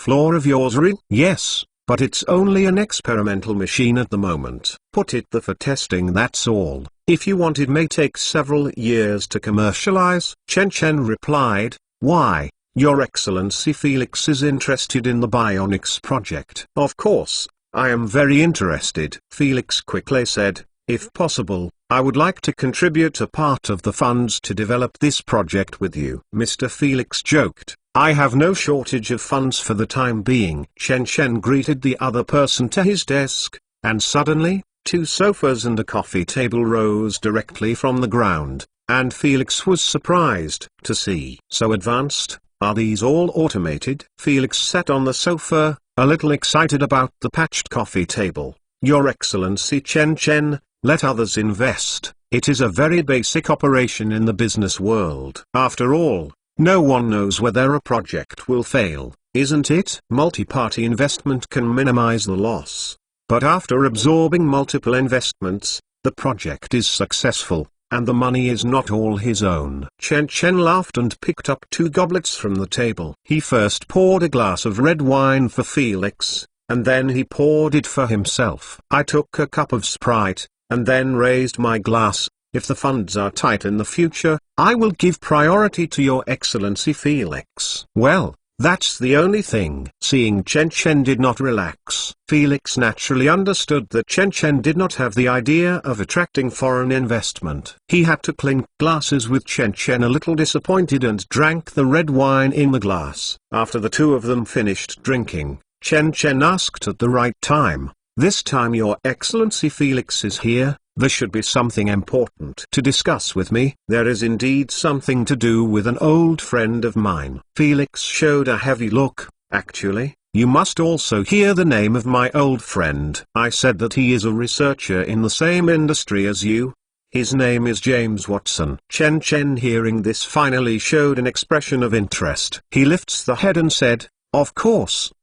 floor of yours Yes, but it's only an experimental machine at the moment. Put it there for testing, that's all. If you want, it may take several years to commercialize. Chen Chen replied, why, Your Excellency, Felix is interested in the Bionics project. Of course, I am very interested, Felix quickly said. If possible, I would like to contribute a part of the funds to develop this project with you. Mr. Felix joked, I have no shortage of funds for the time being. Chen Chen greeted the other person to his desk, and suddenly, 2 sofas and a coffee table rose directly from the ground, and Felix was surprised to see. So advanced, are these all automated? Felix sat on the sofa, a little excited about the patched coffee table. Your Excellency Chen Chen, let others invest. It is a very basic operation in the business world. After all, no one knows whether a project will fail, isn't it? Multi-party investment can minimize the loss. But after absorbing multiple investments, the project is successful, and the money is not all his own. Chen Chen laughed and picked up 2 goblets from the table. He first poured a glass of red wine for Felix, and then he poured it for himself. I took a cup of Sprite, and then raised my glass. If the funds are tight in the future, I will give priority to Your Excellency Felix. Well, that's the only thing. Seeing Chen Chen did not relax, Felix naturally understood that Chen Chen did not have the idea of attracting foreign investment. He had to clink glasses with Chen Chen, a little disappointed, and drank the red wine in the glass. After the 2 of them finished drinking, Chen Chen asked at the right time, this time Your Excellency Felix is here, there should be something important to discuss with me. There is indeed something to do with an old friend of mine. Felix showed a heavy look. Actually, you must also hear the name of my old friend. I said that he is a researcher in the same industry as you. His name is James Watson. Chen Chen, hearing this, finally showed an expression of interest. He lifts the head and said, Of course,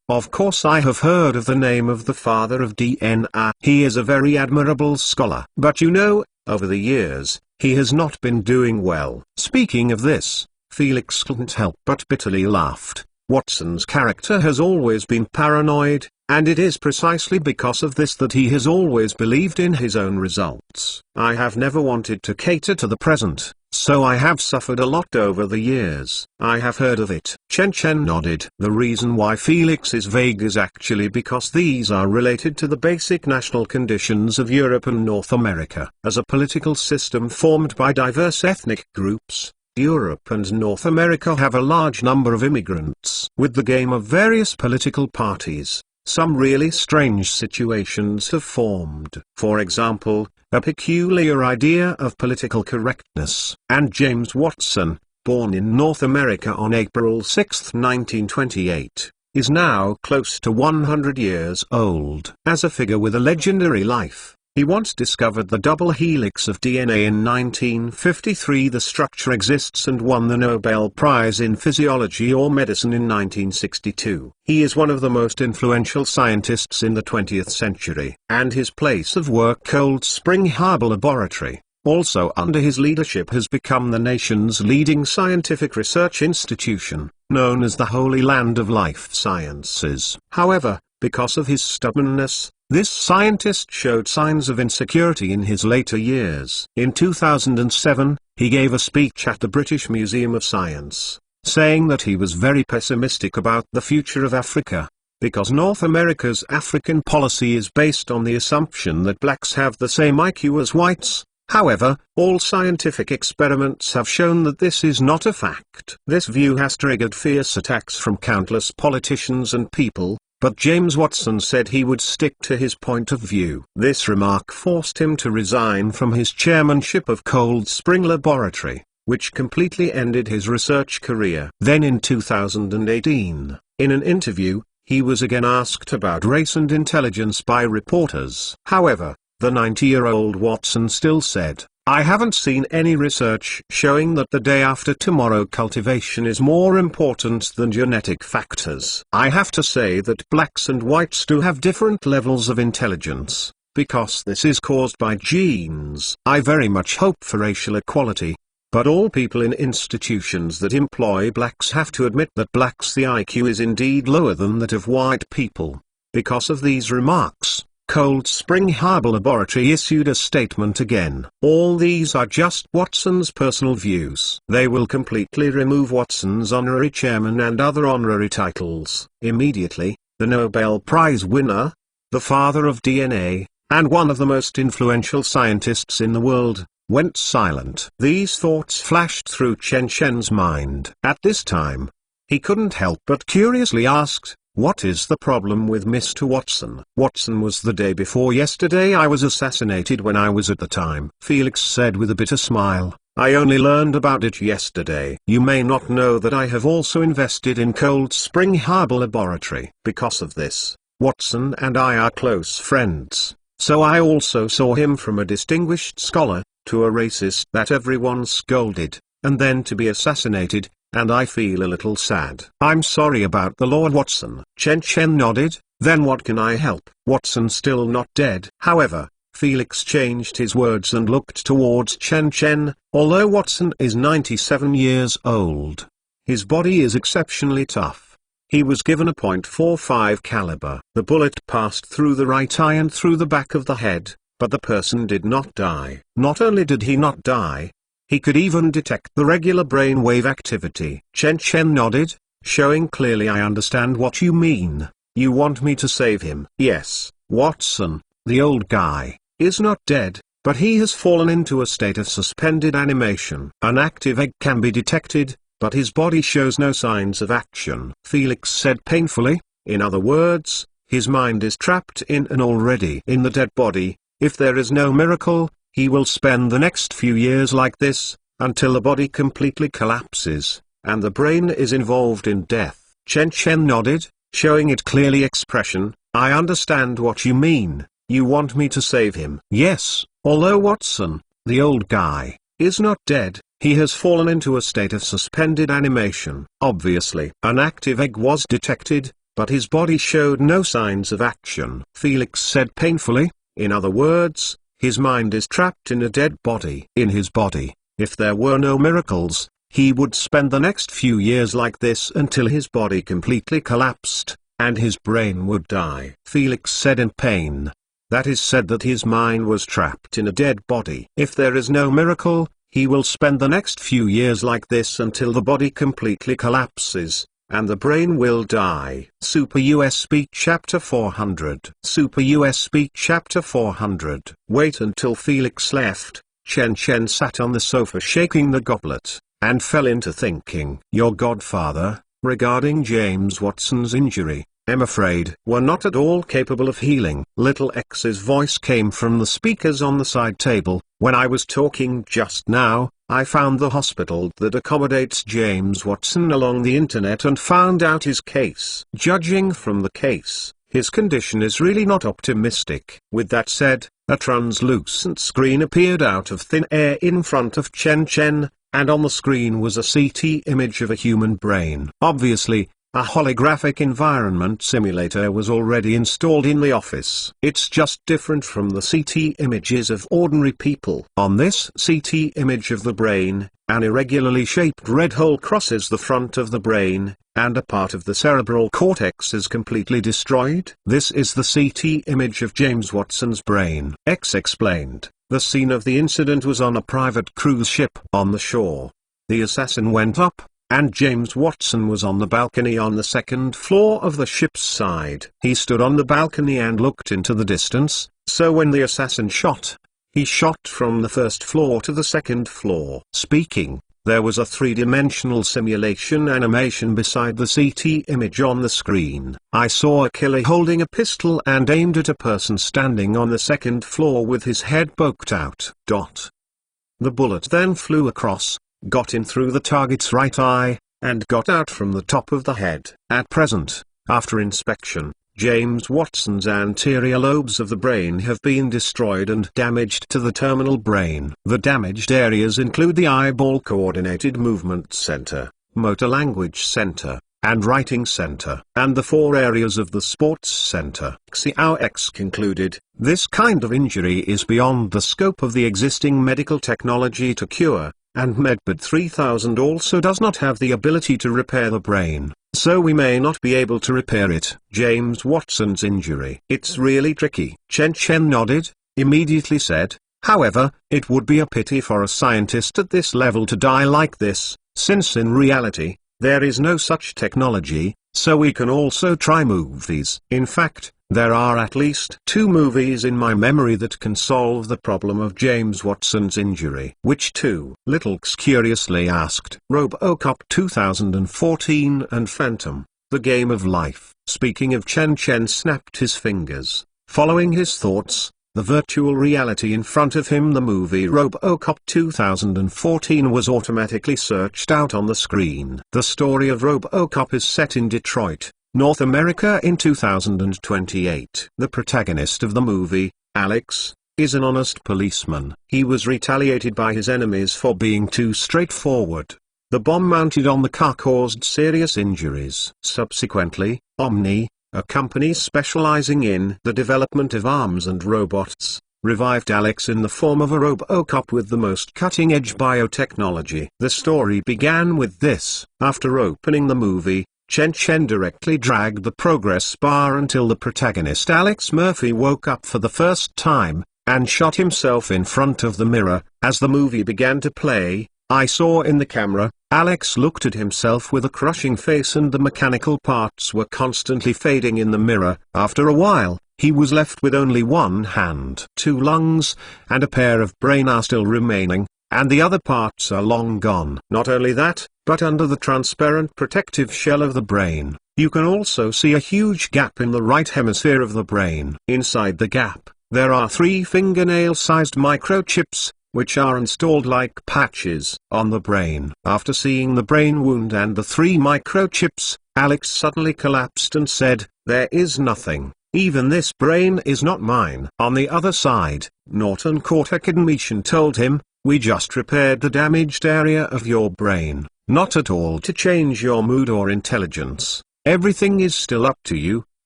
I have heard of the name of the father of DNA. He is a very admirable scholar. But you know, over the years, he has not been doing well. Speaking of this, Felix couldn't help but bitterly laughed. Watson's character has always been paranoid, and it is precisely because of this that he has always believed in his own results. I have never wanted to cater to the present, so I have suffered a lot over the years. I have heard of it. Chen Chen nodded. The reason why Felix is vague is actually because these are related to the basic national conditions of Europe and North America. As a political system formed by diverse ethnic groups, Europe and North America have a large number of immigrants. With the game of various political parties, some really strange situations have formed. For example, a peculiar idea of political correctness. And James Watson, born in North America on April 6, 1928, is now close to 100 years old. As a figure with a legendary life, he once discovered the double helix of DNA in 1953. The structure exists, and won the Nobel Prize in Physiology or Medicine in 1962. He is one of the most influential scientists in the 20th century, and his place of work, Cold Spring Harbor Laboratory, also under his leadership, has become the nation's leading scientific research institution, known as the Holy Land of Life Sciences. However, because of his stubbornness, this scientist showed signs of insecurity in his later years. In 2007, he gave a speech at the British Museum of Science, saying that he was very pessimistic about the future of Africa, because North America's African policy is based on the assumption that blacks have the same IQ as whites. However, all scientific experiments have shown that this is not a fact. This view has triggered fierce attacks from countless politicians and people, but James Watson said he would stick to his point of view. This remark forced him to resign from his chairmanship of Cold Spring Laboratory, which completely ended his research career. Then in 2018, in an interview, he was again asked about race and intelligence by reporters. However, the 90-year-old Watson still said, I haven't seen any research showing that the day after tomorrow cultivation is more important than genetic factors. I have to say that blacks and whites do have different levels of intelligence, because this is caused by genes. I very much hope for racial equality, But all people in institutions that employ blacks have to admit that blacks' the IQ is indeed lower than that of white people. Because of these remarks, Cold Spring Harbor Laboratory issued a statement again. All these are just Watson's personal views. They will completely remove Watson's honorary chairman and other honorary titles. Immediately, the Nobel Prize winner, the father of DNA, and one of the most influential scientists in the world, went silent. These thoughts flashed through Chen Chen's mind. At this time, he couldn't help but curiously asked, "What is the problem with Mr. Watson?" "Watson was the day before yesterday. I was assassinated when I was at the time," Felix said with a bitter smile. "I only learned about it yesterday." "You may not know that I have also invested in Cold Spring Harbor Laboratory. Because of this, Watson and I are close friends. So I also saw him from a distinguished scholar, to a racist that everyone scolded, and then to be assassinated, and I feel a little sad." "I'm sorry about the Lord Watson." Chen Chen nodded. "Then what can I help?" "Watson's still not dead." However, Felix changed his words and looked towards Chen Chen. "Although Watson is 97 years old, his body is exceptionally tough. He was given a .45 caliber. The bullet passed through the right eye and through the back of the head, but the person did not die. Not only did he not die, he could even detect the regular brainwave activity." Chen Chen nodded, showing clearly, "I understand what you mean. You want me to save him." "Yes, Watson, the old guy, is not dead, but he has fallen into a state of suspended animation. An active egg can be detected, but his body shows no signs of action," Felix said painfully. "In other words, his mind is trapped in and already in the dead body. If there is no miracle, he will spend the next few years like this, until the body completely collapses, and the brain is involved in death." Chen Chen nodded, showing it clearly expression. "I understand what you mean. You want me to save him." "Yes, although Watson, the old guy, is not dead, he has fallen into a state of suspended animation. Obviously, an active egg was detected, but his body showed no signs of action," Felix said painfully. "In other words, his mind is trapped in a dead body. In his body, if there were no miracles, he would spend the next few years like this until his body completely collapsed, and his brain would die," Felix said in pain. "That is said that his mind was trapped in a dead body. If there is no miracle, he will spend the next few years like this until the body completely collapses, and the brain will die." Super USB Chapter 400. Super USB Chapter 400. Wait until Felix left, Chen Chen sat on the sofa shaking the goblet, and fell into thinking. "Your godfather, regarding James Watson's injury, I'm afraid, were not at all capable of healing." Little X's voice came from the speakers on the side table. "When I was talking just now, I found the hospital that accommodates James Watson along the internet and found out his case. Judging from the case, his condition is really not optimistic." With that said, a translucent screen appeared out of thin air in front of Chen Chen, and on the screen was a CT image of a human brain. Obviously, a holographic environment simulator was already installed in the office. It's just different from the CT images of ordinary people. On this CT image of the brain, an irregularly shaped red hole crosses the front of the brain, and a part of the cerebral cortex is completely destroyed. This is the CT image of James Watson's brain. X explained. The scene of the incident was on a private cruise ship. On the shore, the assassin went up, and James Watson was on the balcony on the second floor of the ship's side. He stood on the balcony and looked into the distance, so when the assassin shot, he shot from the first floor to the second floor. Speaking, there was a three-dimensional simulation animation beside the CT image on the screen. I saw a killer holding a pistol and aimed at a person standing on the second floor with his head poked out. The bullet then flew across, got in through the target's right eye, and got out from the top of the head. At present, after inspection, James Watson's anterior lobes of the brain have been destroyed and damaged to the terminal brain. The damaged areas include the eyeball coordinated movement center, motor language center, and writing center, and the four areas of the sports center. Xiao X concluded, "This kind of injury is beyond the scope of the existing medical technology to cure, and Medbot 3000 also does not have the ability to repair the brain, so we may not be able to repair it. James Watson's injury. It's really tricky. Chen Chen nodded, immediately said, however, it would be a pity for a scientist at this level to die like this, since in reality, there is no such technology, so we can also try movies. In fact, there are at least 2 movies in my memory that can solve the problem of James Watson's injury. Which 2? Little X curiously asked. RoboCop 2014 and Phantom, The Game of Life. Speaking of, Chen Chen snapped his fingers. Following his thoughts, the virtual reality in front of him, the movie RoboCop 2014, was automatically searched out on the screen. The story of RoboCop is set in Detroit, North America in 2028. The protagonist of the movie, Alex, is an honest policeman. He was retaliated by his enemies for being too straightforward. The bomb mounted on the car caused serious injuries. Subsequently, Omni, a company specializing in the development of arms and robots, revived Alex in the form of a RoboCop with the most cutting-edge biotechnology. The story began with this. After opening the movie, Chen Chen directly dragged the progress bar until the protagonist Alex Murphy woke up for the first time, and shot himself in front of the mirror. As the movie began to play, I saw in the camera, Alex looked at himself with a crushing face and the mechanical parts were constantly fading in the mirror. After a while, he was left with only one hand. 2 lungs, and a pair of brain are still remaining, and the other parts are long gone. Not only that, but under the transparent protective shell of the brain, you can also see a huge gap in the right hemisphere of the brain. Inside the gap, there are 3 fingernail-sized microchips, which are installed like patches on the brain. After seeing the brain wound and the 3 microchips, Alex suddenly collapsed and said, "There is nothing. Even this brain is not mine." On the other side, Norton Court-Academician told him, "We just repaired the damaged area of your brain, not at all to change your mood or intelligence. Everything is still up to you,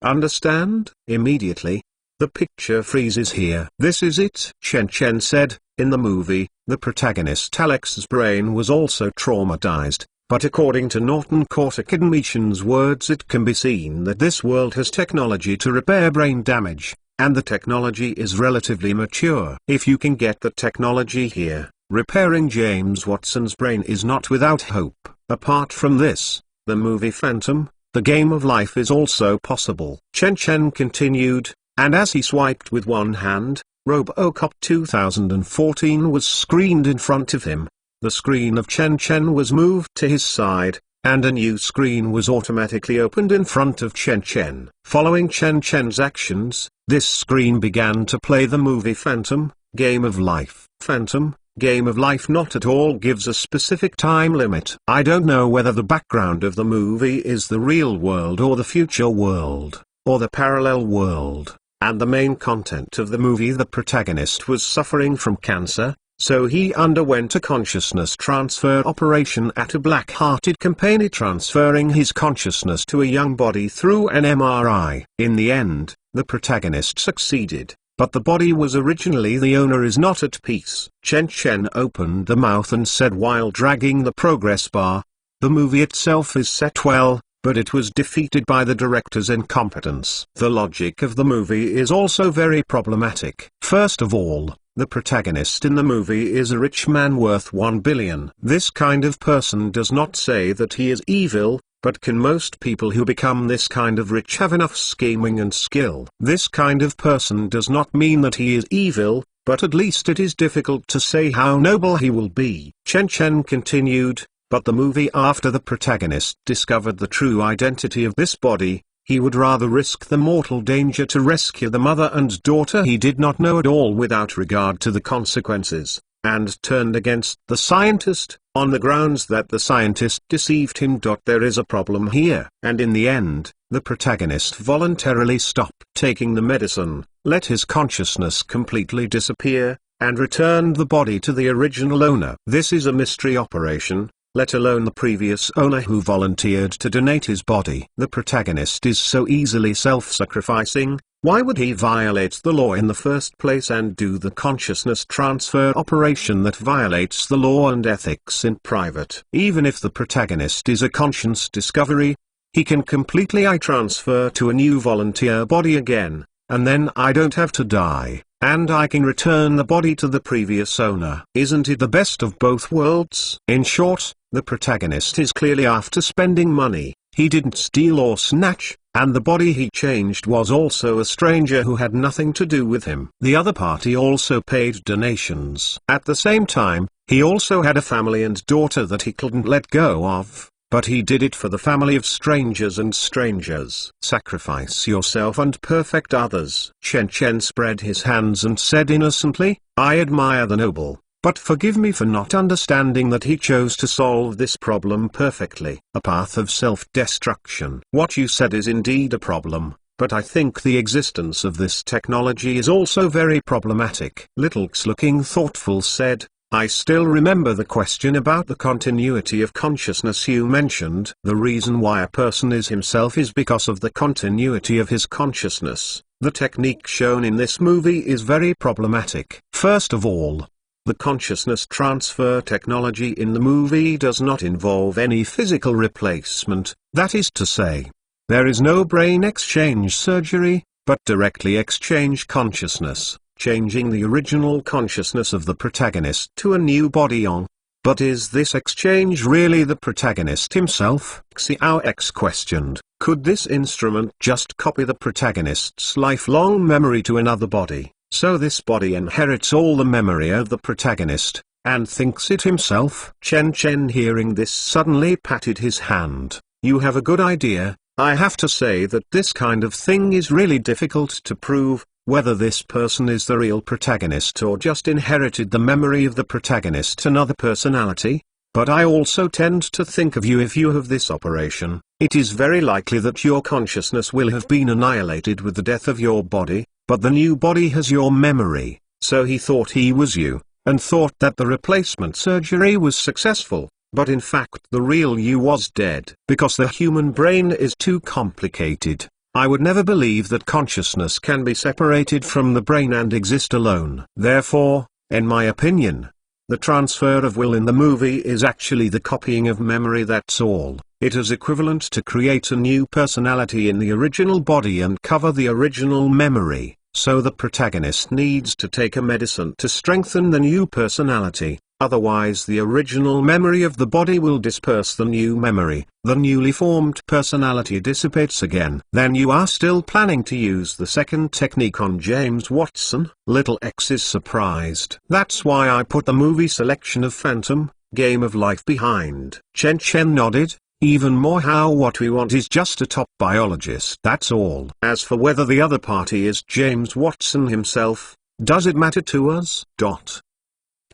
understand?" Immediately, the picture freezes here. "This is it," Chen Chen said. In the movie, the protagonist Alex's brain was also traumatized, but according to Norton Court-Academician's words, it can be seen that this world has technology to repair brain damage, and the technology is relatively mature. If you can get the technology here, repairing James Watson's brain is not without hope. Apart from this, the movie Phantom, The Game of Life is also possible. Chen Chen continued, and as he swiped with one hand, RoboCop 2014 was screened in front of him. The screen of Chen Chen was moved to his side, and a new screen was automatically opened in front of Chen Chen. Following Chen Chen's actions, this screen began to play the movie Phantom, Game of Life. Phantom, Game of Life not at all gives a specific time limit. I don't know whether the background of the movie is the real world or the future world, or the parallel world. And the main content of the movie, the protagonist was suffering from cancer, so he underwent a consciousness transfer operation at a black-hearted company, transferring his consciousness to a young body through an MRI. In the end, the protagonist succeeded, but the body was originally the owner is not at peace. Chen Chen opened the mouth and said while dragging the progress bar, "The movie itself is set well, but it was defeated by the director's incompetence." The logic of the movie is also very problematic. First of all, the protagonist in the movie is a rich man worth 1 billion. This kind of person does not say that he is evil, but can most people who become this kind of rich have enough scheming and skill? This kind of person does not mean that he is evil, but at least it is difficult to say how noble he will be. Chen Chen continued, but the movie after the protagonist discovered the true identity of this body, he would rather risk the mortal danger to rescue the mother and daughter he did not know at all without regard to the consequences, and turned against the scientist, on the grounds that the scientist deceived him. There is a problem here. And in the end, the protagonist voluntarily stopped taking the medicine, let his consciousness completely disappear, and returned the body to the original owner. This is a mystery operation, let alone the previous owner who volunteered to donate his body. The protagonist is so easily self-sacrificing, Why would he violate the law in the first place and do the consciousness transfer operation that violates the law and ethics in private? Even if the protagonist is a conscious discovery, he can completely transfer to a new volunteer body again, and then I don't have to die, and I can return the body to the previous owner. Isn't it the best of both worlds? In short, the protagonist is clearly after spending money. He didn't steal or snatch, and the body he changed was also a stranger who had nothing to do with him. The other party also paid donations. At the same time, he also had a family and daughter that he couldn't let go of. But he did it for the family of strangers and strangers. Sacrifice yourself and perfect others. Chen Chen spread his hands and said innocently, I admire the noble, but forgive me for not understanding that he chose to solve this problem perfectly. A path of self-destruction. What you said is indeed a problem, but I think the existence of this technology is also very problematic. Little X, looking thoughtful, said, I still remember the question about the continuity of consciousness you mentioned. The reason why a person is himself is because of the continuity of his consciousness. The technique shown in this movie is very problematic. First of all, the consciousness transfer technology in the movie does not involve any physical replacement, that is to say, there is no brain exchange surgery, but directly exchange consciousness, changing the original consciousness of the protagonist to a new body on. But is this exchange really the protagonist himself? Xiao X questioned. Could this instrument just copy the protagonist's lifelong memory to another body, so this body inherits all the memory of the protagonist, and thinks it himself? Chen Chen, hearing this, suddenly patted his hand. You have a good idea. I have to say that this kind of thing is really difficult to prove, whether this person is the real protagonist or just inherited the memory of the protagonist, another personality. But I also tend to think of you, if you have this operation, it is very likely that your consciousness will have been annihilated with the death of your body, but the new body has your memory. So he thought he was you, and thought that the replacement surgery was successful, but in fact the real you was dead. Because the human brain is too complicated, I would never believe that consciousness can be separated from the brain and exist alone. Therefore, in my opinion, the transfer of will in the movie is actually the copying of memory, that's all. It is equivalent to create a new personality in the original body and cover the original memory, so the protagonist needs to take a medicine to strengthen the new personality. Otherwise the original memory of the body will disperse the new memory, the newly formed personality dissipates again. Then you are still planning to use the second technique on James Watson? Little X is surprised. That's why I put the movie selection of Phantom, Game of Life behind. Chen Chen nodded. Even more, how what we want is just a top biologist, that's all. As for whether the other party is James Watson himself, does it matter to us?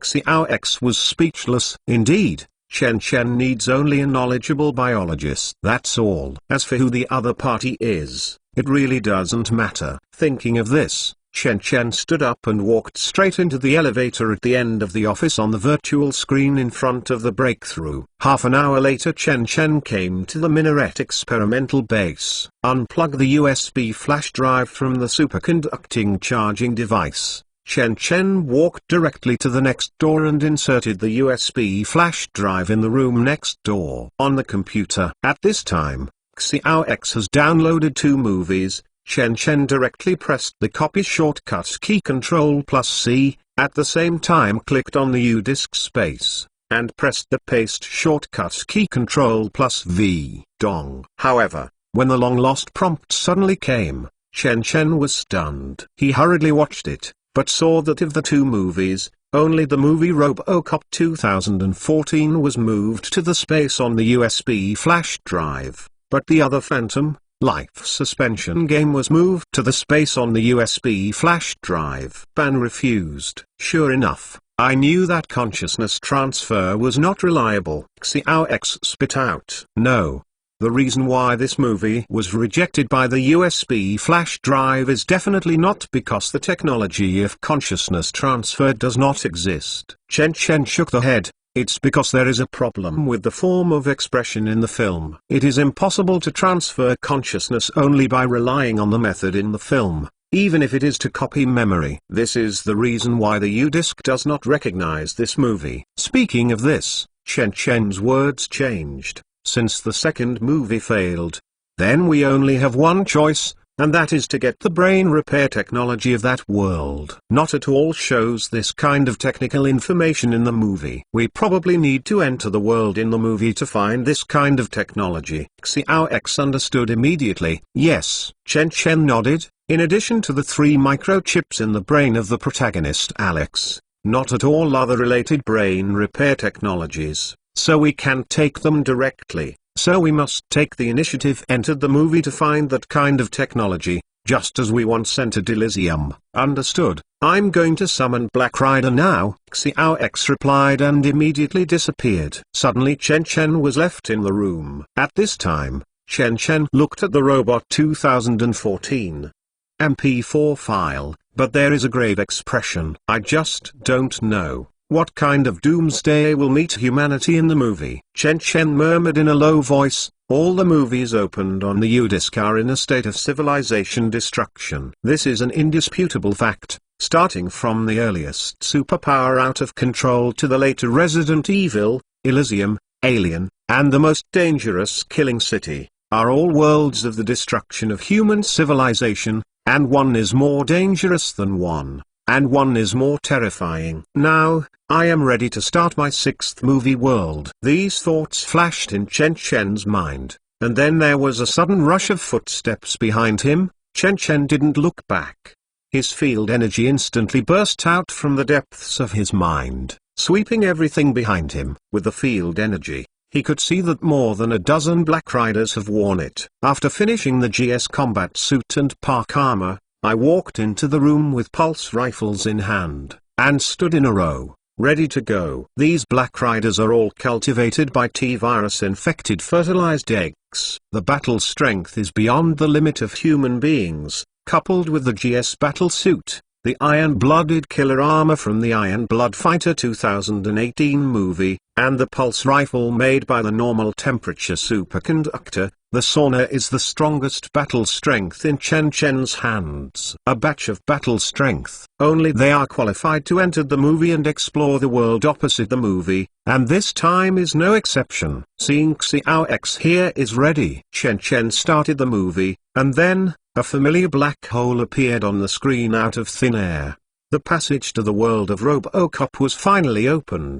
Xiao X was speechless. Indeed, Chen Chen needs only a knowledgeable biologist, that's all. As for who the other party is, it really doesn't matter. Thinking of this, Chen Chen stood up and walked straight into the elevator at the end of the office on the virtual screen in front of the breakthrough. Half an hour later, Chen Chen came to the Minaret experimental base. Unplug the USB flash drive from the superconducting charging device. Chen Chen walked directly to the next door and inserted the USB flash drive in the room next door. On the computer at this time, Xiao X has downloaded 2 movies. Chen Chen directly pressed the copy shortcut key Ctrl+C, at the same time clicked on the U disk space, and pressed the paste shortcut key Ctrl+V. Dong. However, when the long-lost prompt suddenly came, Chen Chen was stunned. He hurriedly watched it, but saw that of the 2 movies, only the movie RoboCop 2014 was moved to the space on the USB flash drive, but the other Phantom, Life Suspension Game was moved to the space on the USB flash drive. Ban refused. Sure enough, I knew that consciousness transfer was not reliable. Xiao X spit out. No. The reason why this movie was rejected by the USB flash drive is definitely not because the technology of consciousness transfer does not exist. Chen Chen shook the head. It's because there is a problem with the form of expression in the film. It is impossible to transfer consciousness only by relying on the method in the film, even if it is to copy memory. This is the reason why the U-Disc does not recognize this movie. Speaking of this, Chen Chen's words changed. Since the second movie failed, then we only have one choice, and that is to get the brain repair technology of that world. Not at all shows this kind of technical information in the movie. We probably need to enter the world in the movie to find this kind of technology. Xiao X understood immediately. Yes, Chen Chen nodded. In addition to the 3 microchips in the brain of the protagonist Alex, not at all other related brain repair technologies, so we can't take them directly. So we must take the initiative, entered the movie to find that kind of technology, just as we once entered Elysium. Understood. I'm going to summon Black Rider now, Xiao X replied and immediately disappeared. Suddenly Chen Chen was left in the room. At this time, Chen Chen looked at the Robot 2014 MP4 file, but there is a grave expression. I just don't know what kind of doomsday will meet humanity in the movie. Chen Chen murmured in a low voice, all the movies opened on the U-Disc are in a state of civilization destruction. This is an indisputable fact, starting from the earliest superpower out of control to the later Resident Evil, Elysium, Alien, and the most dangerous Killing City, are all worlds of the destruction of human civilization, and one is more dangerous than one. And one is more terrifying. Now, I am ready to start my 6th movie world. These thoughts flashed in Chen Chen's mind, and then there was a sudden rush of footsteps behind him. Chen Chen didn't look back. His field energy instantly burst out from the depths of his mind, sweeping everything behind him. With the field energy, he could see that more than a dozen Black Riders have worn it. After finishing the GS combat suit and park armor, I walked into the room with pulse rifles in hand, and stood in a row, ready to go. These Black Riders are all cultivated by T-virus infected fertilized eggs. The battle strength is beyond the limit of human beings, coupled with the GS battle suit, the iron-blooded killer armor from the Iron Blood Fighter 2018 movie, and the pulse rifle made by the normal temperature superconductor. The sauna is the strongest battle strength in Chen Chen's hands. A batch of battle strength. Only they are qualified to enter the movie and explore the world opposite the movie, and this time is no exception. Seeing Xiao X here is ready. Chen Chen started the movie, and then, a familiar black hole appeared on the screen out of thin air. The passage to the world of RoboCop was finally opened.